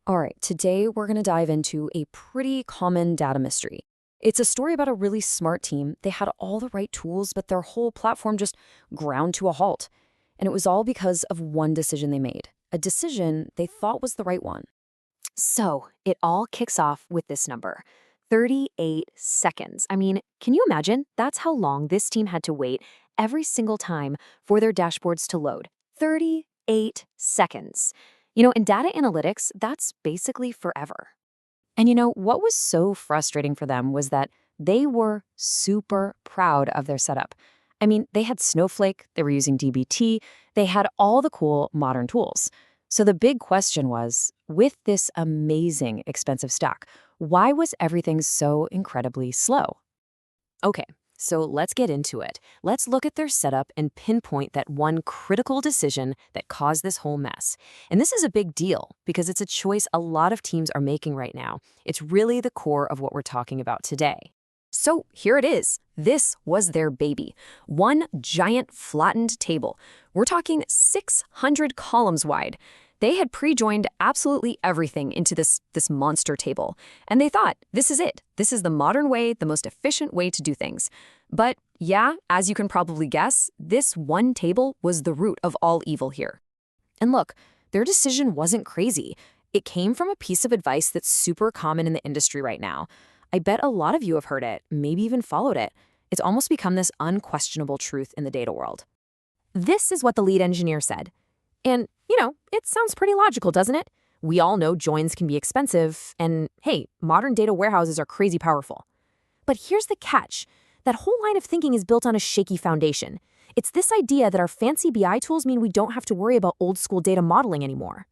All right, today we're going to dive into a pretty common data mystery. It's a story about a really smart team. They had all the right tools, but their whole platform just ground to a halt. And it was all because of one decision they made, a decision they thought was the right one. So it all kicks off with this number 38 seconds. I mean, can you imagine? That's how long this team had to wait every single time for their dashboards to load. 38 seconds. In data analytics, that's basically forever. And what was so frustrating for them was that they were super proud of their setup. I mean, they had Snowflake, they were using dbt, they had all the cool modern tools. So the big question was, with this amazing expensive stack, why was everything so incredibly slow? Okay, so let's get into it. Let's look at their setup and pinpoint that one critical decision that caused this whole mess. And this is a big deal because it's a choice a lot of teams are making right now. It's really the core of what we're talking about today. So here it is. This was their baby. One giant flattened table. We're talking 600 columns wide. They had pre-joined absolutely everything into this monster table. And they thought, this is it. This is the modern way, the most efficient way to do things. But yeah, as you can probably guess, this one table was the root of all evil here. And look, their decision wasn't crazy. It came from a piece of advice that's super common in the industry right now. I bet a lot of you have heard it, maybe even followed it. It's almost become this unquestionable truth in the data world. This is what the lead engineer said. And, it sounds pretty logical, doesn't it? We all know joins can be expensive, and hey, modern data warehouses are crazy powerful. But here's the catch. That whole line of thinking is built on a shaky foundation. It's this idea that our fancy BI tools mean we don't have to worry about old school data modeling anymore.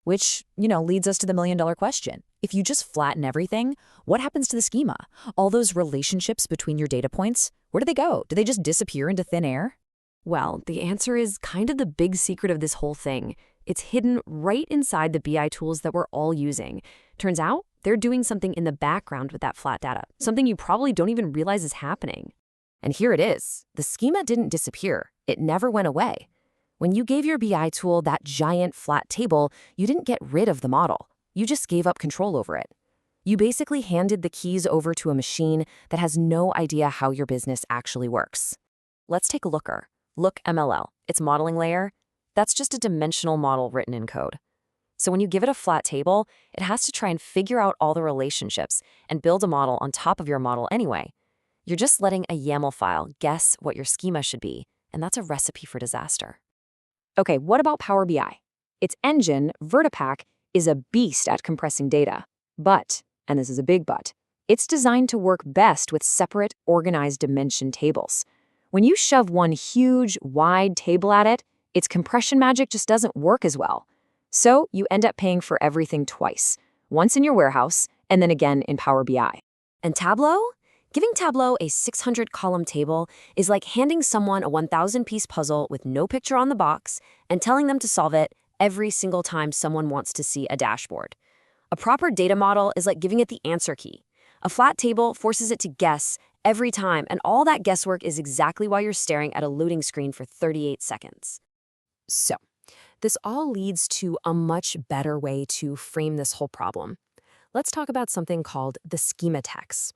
Which, leads us to the million-dollar question. If you just flatten everything, what happens to the schema? All those relationships between your data points, where do they go? Do they just disappear into thin air? Well, the answer is kind of the big secret of this whole thing. It's hidden right inside the BI tools that we're all using. Turns out, they're doing something in the background with that flat data, something you probably don't even realize is happening. And here it is. The schema didn't disappear. It never went away. When you gave your BI tool that giant flat table, you didn't get rid of the model. You just gave up control over it. You basically handed the keys over to a machine that has no idea how your business actually works. Let's take a looker. Look MLL, its modeling layer. That's just a dimensional model written in code. So when you give it a flat table, it has to try and figure out all the relationships and build a model on top of your model anyway. You're just letting a YAML file guess what your schema should be, and that's a recipe for disaster. Okay, what about Power BI? Its engine, Vertipack, is a beast at compressing data. But, and this is a big but, it's designed to work best with separate, organized dimension tables. When you shove one huge, wide table at it, its compression magic just doesn't work as well. So you end up paying for everything twice, once in your warehouse and then again in Power BI. And Tableau? Giving Tableau a 600-column table is like handing someone a 1,000-piece puzzle with no picture on the box and telling them to solve it every single time someone wants to see a dashboard. A proper data model is like giving it the answer key. A flat table forces it to guess every time, and all that guesswork is exactly why you're staring at a loading screen for 38 seconds. So, this all leads to a much better way to frame this whole problem. Let's talk about something called the schema tax.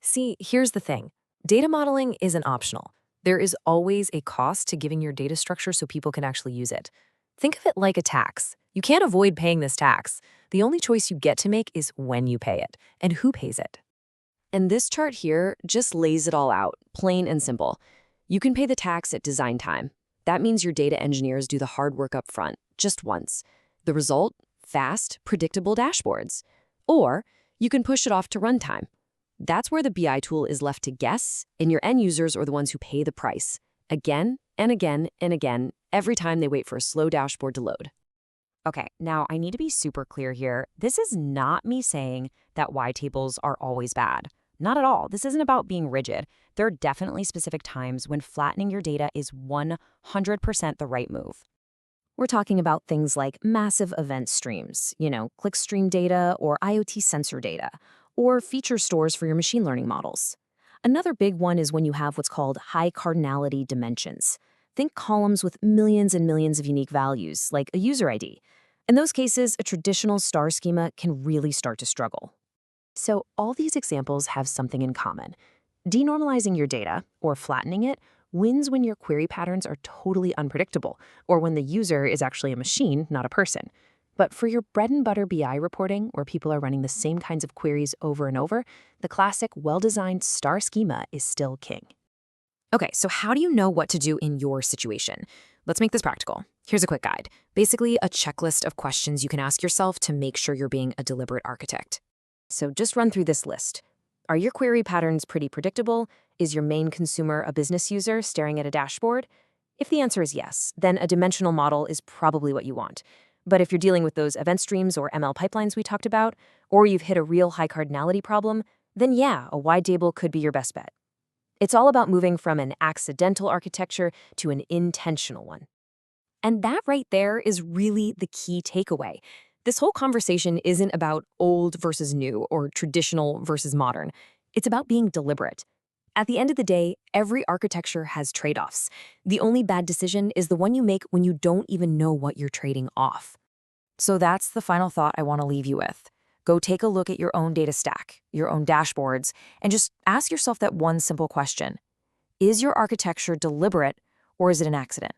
See, here's the thing. Data modeling isn't optional. There is always a cost to giving your data structure so people can actually use it. Think of it like a tax. You can't avoid paying this tax. The only choice you get to make is when you pay it and who pays it. And this chart here just lays it all out, plain and simple. You can pay the tax at design time. That means your data engineers do the hard work up front, just once. The result? Fast, predictable dashboards. Or you can push it off to runtime. That's where the BI tool is left to guess, and your end users are the ones who pay the price. Again and again and again, every time they wait for a slow dashboard to load. Okay, now I need to be super clear here. This is not me saying that Y tables are always bad. Not at all. This isn't about being rigid. There are definitely specific times when flattening your data is 100% the right move. We're talking about things like massive event streams, clickstream data or IoT sensor data, or feature stores for your machine learning models. Another big one is when you have what's called high cardinality dimensions. Think columns with millions and millions of unique values, like a user ID. In those cases, a traditional star schema can really start to struggle. So all these examples have something in common. Denormalizing your data, or flattening it, wins when your query patterns are totally unpredictable, or when the user is actually a machine, not a person. But for your bread and butter BI reporting, where people are running the same kinds of queries over and over, the classic, well-designed star schema is still king. Okay, so how do you know what to do in your situation? Let's make this practical. Here's a quick guide. Basically, a checklist of questions you can ask yourself to make sure you're being a deliberate architect. So just run through this list. Are your query patterns pretty predictable? Is your main consumer a business user staring at a dashboard? If the answer is yes, then a dimensional model is probably what you want. But if you're dealing with those event streams or ML pipelines we talked about, or you've hit a real high cardinality problem, then yeah, a wide table could be your best bet. It's all about moving from an accidental architecture to an intentional one. And that right there is really the key takeaway. This whole conversation isn't about old versus new or traditional versus modern. It's about being deliberate. At the end of the day, every architecture has trade-offs. The only bad decision is the one you make when you don't even know what you're trading off. So that's the final thought I want to leave you with. Go take a look at your own data stack, your own dashboards, and just ask yourself that one simple question. Is your architecture deliberate, or is it an accident?